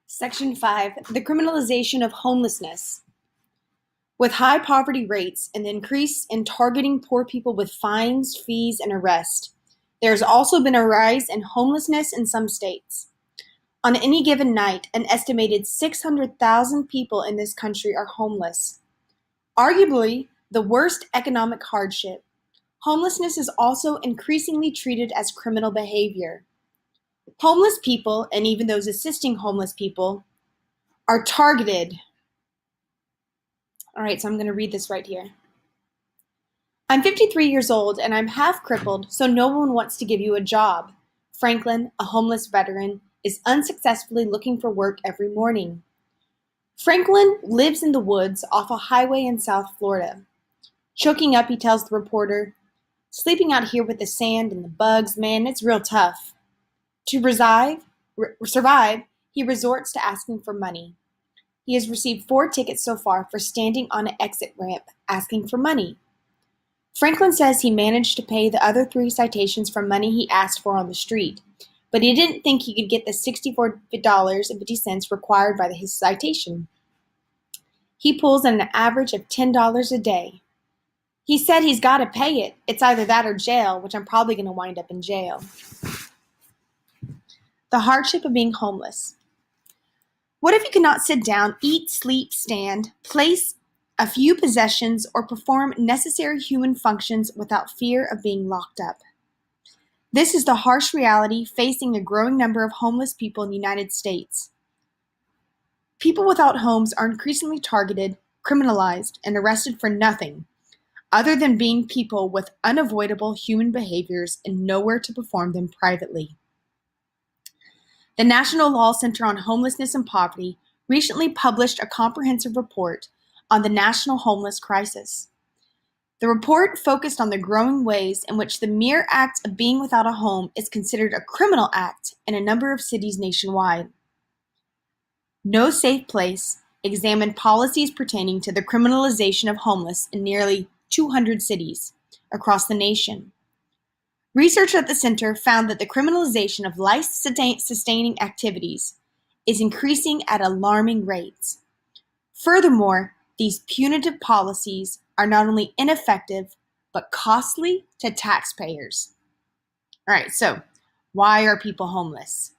Section 5, the criminalization of homelessness. With high poverty rates and the increase in targeting poor people with fines, fees, and arrest, there has also been a rise in homelessness in some states. On any given night, an estimated 600,000 people in this country are homeless. Arguably, the worst economic hardship, homelessness is also increasingly treated as criminal behavior. Homeless people, and even those assisting homeless people, are targeted. All right, so I'm going to read this right here. I'm 53 years old and I'm half crippled, so no one wants to give you a job. Franklin, a homeless veteran, is unsuccessfully looking for work every morning. Franklin lives in the woods off a highway in South Florida. Choking up, he tells the reporter, "Sleeping out here with the sand and the bugs, man, it's real tough." To survive, he resorts to asking for money. He has received 4 tickets so far for standing on an exit ramp asking for money. Franklin says he managed to pay the other 3 citations from money he asked for on the street, but he didn't think he could get the $64.50 required by his citation. He pulls at an average of $10 a day. He said he's got to pay it. It's either that or jail, which I'm probably going to wind up in jail. The hardship of being homeless. What if you cannot sit down, eat, sleep, stand, place a few possessions, or perform necessary human functions without fear of being locked up? This is the harsh reality facing a growing number of homeless people in the United States. People without homes are increasingly targeted, criminalized, and arrested for nothing other than being people with unavoidable human behaviors and nowhere to perform them privately. The National Law Center on Homelessness and Poverty recently published a comprehensive report on the national homeless crisis. The report focused on the growing ways in which the mere act of being without a home is considered a criminal act in a number of cities nationwide. No Safe Place examined policies pertaining to the criminalization of homeless in nearly 200 cities across the nation. Research at the center found that the criminalization of life-sustaining activities is increasing at alarming rates. Furthermore, these punitive policies are not only ineffective, but costly to taxpayers. All right, so why are people homeless?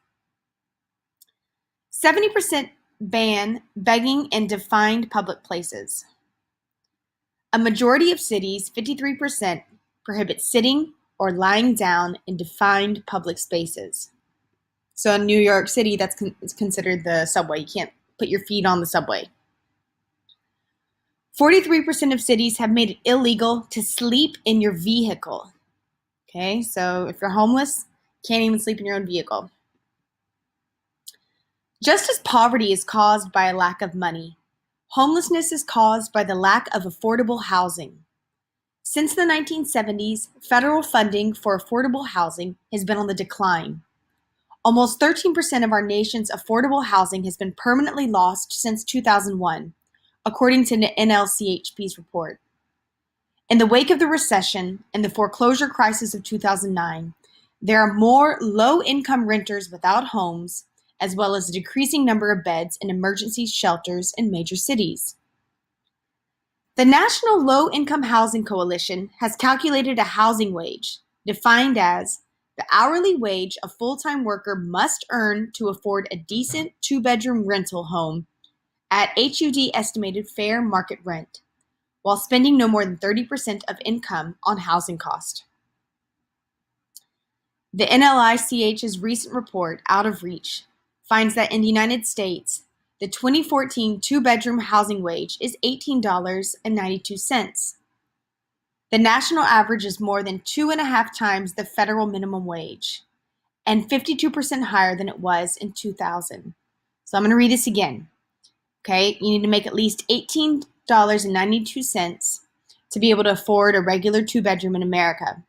70% ban begging in defined public places. A majority of cities, 53%, prohibit sitting or lying down in defined public spaces. So in New York City, that's considered the subway. You can't put your feet on the subway. 43% of cities have made it illegal to sleep in your vehicle. Okay, so if you're homeless, can't even sleep in your own vehicle. Just as poverty is caused by a lack of money, homelessness is caused by the lack of affordable housing. Since the 1970s, federal funding for affordable housing has been on the decline. Almost 13% of our nation's affordable housing has been permanently lost since 2001, according to the NLCHP's report. In the wake of the recession and the foreclosure crisis of 2009, there are more low-income renters without homes, as well as a decreasing number of beds in emergency shelters in major cities. The National Low-Income Housing Coalition has calculated a housing wage, defined as the hourly wage a full-time worker must earn to afford a decent 2-bedroom rental home at HUD estimated fair market rent, while spending no more than 30% of income on housing cost. The NLICH's recent report, Out of Reach, finds that in the United States, the 2014 2-bedroom housing wage is $18.92. The national average is more than 2.5 times the federal minimum wage, and 52% higher than it was in 2000. So I'm going to read this again. Okay, you need to make at least $18.92 to be able to afford a regular 2-bedroom in America.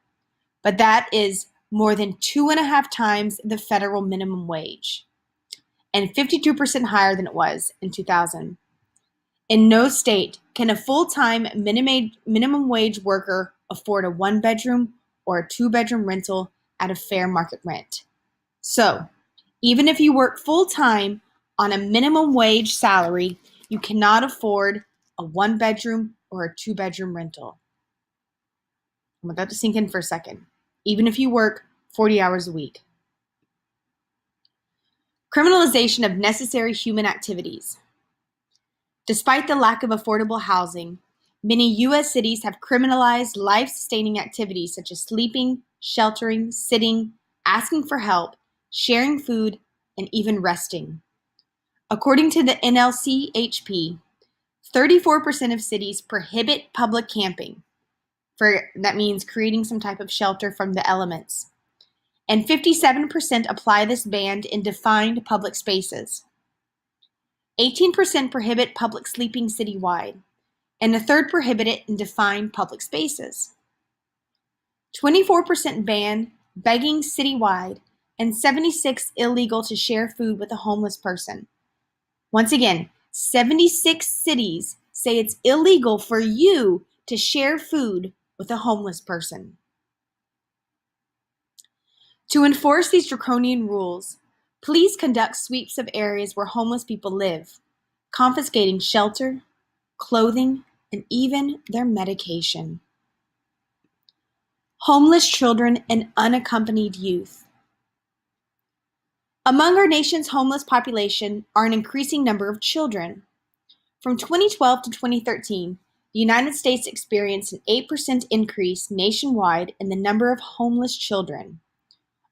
But that is more than 2.5 times the federal minimum wage, and 52% higher than it was in 2000. In no state can a full-time minimum wage worker afford a 1-bedroom or a 2-bedroom rental at a fair market rent. So, even if you work full-time on a minimum wage salary, you cannot afford a 1-bedroom or a 2-bedroom rental. I want that to sink in for a second, even if you work 40 hours a week. Criminalization of necessary human activities. Despite the lack of affordable housing, many U.S. cities have criminalized life-sustaining activities such as sleeping, sheltering, sitting, asking for help, sharing food, and even resting. According to the NLCHP, 34% of cities prohibit public camping. That means creating some type of shelter from the elements. And 57% apply this ban in defined public spaces. 18% prohibit public sleeping citywide, and a third prohibit it in defined public spaces. 24% ban begging citywide, and 76% illegal to share food with a homeless person. Once again, 76 cities say it's illegal for you to share food with a homeless person. To enforce these draconian rules, police conduct sweeps of areas where homeless people live, confiscating shelter, clothing, and even their medication. Homeless children and unaccompanied youth. Among our nation's homeless population are an increasing number of children. From 2012 to 2013, the United States experienced an 8% increase nationwide in the number of homeless children,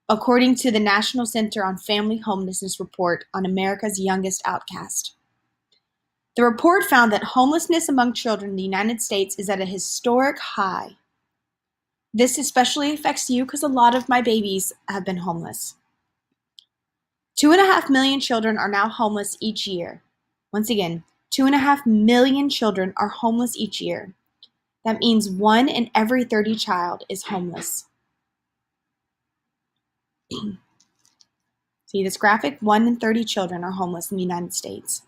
according to the National Center on Family Homelessness report on America's Youngest Outcast. The report found that homelessness among children in the United States is at a historic high. This especially affects you because a lot of my babies have been homeless. 2.5 million children are now homeless each year. Once again, 2.5 million children are homeless each year. That means 1 in every 30 child is homeless. See this graphic? 1 in 30 children are homeless in the United States.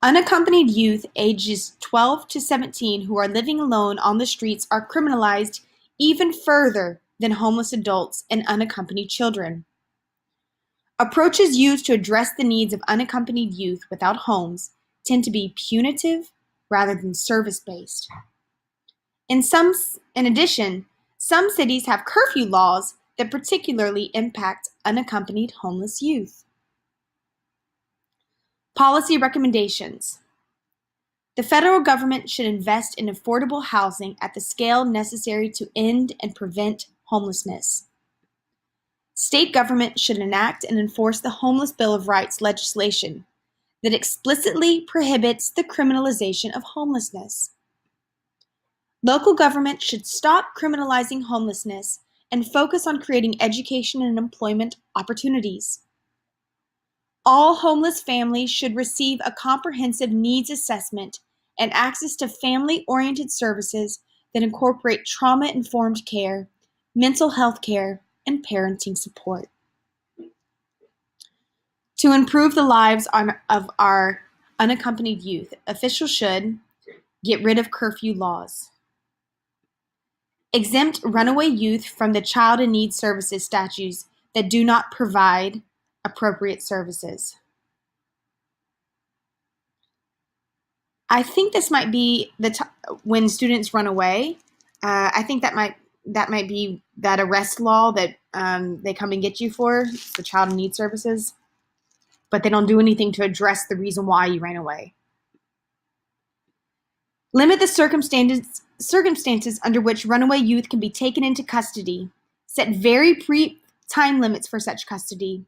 Unaccompanied youth ages 12 to 17 who are living alone on the streets are criminalized even further than homeless adults and unaccompanied children. Approaches used to address the needs of unaccompanied youth without homes tend to be punitive rather than service-based. In addition, some cities have curfew laws that particularly impact unaccompanied homeless youth. Policy recommendations. The federal government should invest in affordable housing at the scale necessary to end and prevent homelessness. State government should enact and enforce the Homeless Bill of Rights legislation that explicitly prohibits the criminalization of homelessness. Local government should stop criminalizing homelessness and focus on creating education and employment opportunities. All homeless families should receive a comprehensive needs assessment and access to family-oriented services that incorporate trauma-informed care, mental health care, and parenting support. To improve the lives of our unaccompanied youth, officials should get rid of curfew laws, exempt runaway youth from the Child in Need Services statutes that do not provide appropriate services. I think this might be when students run away. I think that might be that arrest law that they come and get you for, the Child in Need Services, but they don't do anything to address the reason why you ran away. Limit the circumstances under which runaway youth can be taken into custody. Set very time limits for such custody,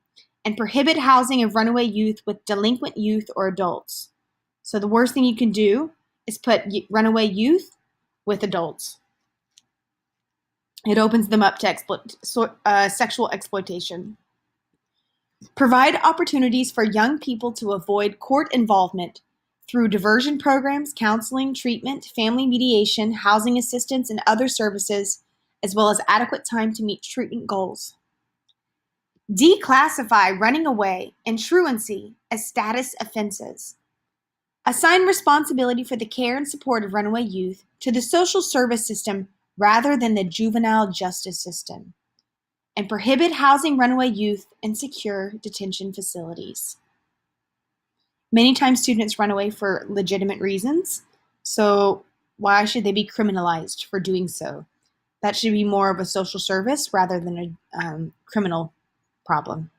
and prohibit housing of runaway youth with delinquent youth or adults. So the worst thing you can do is put runaway youth with adults. It opens them up to sexual exploitation. Provide opportunities for young people to avoid court involvement through diversion programs, counseling, treatment, family mediation, housing assistance, and other services, as well as adequate time to meet treatment goals. Declassify running away and truancy as status offenses. Assign responsibility for the care and support of runaway youth to the social service system rather than the juvenile justice system. And prohibit housing runaway youth in secure detention facilities. Many times students run away for legitimate reasons, so why should they be criminalized for doing so? That should be more of a social service rather than a criminal problem.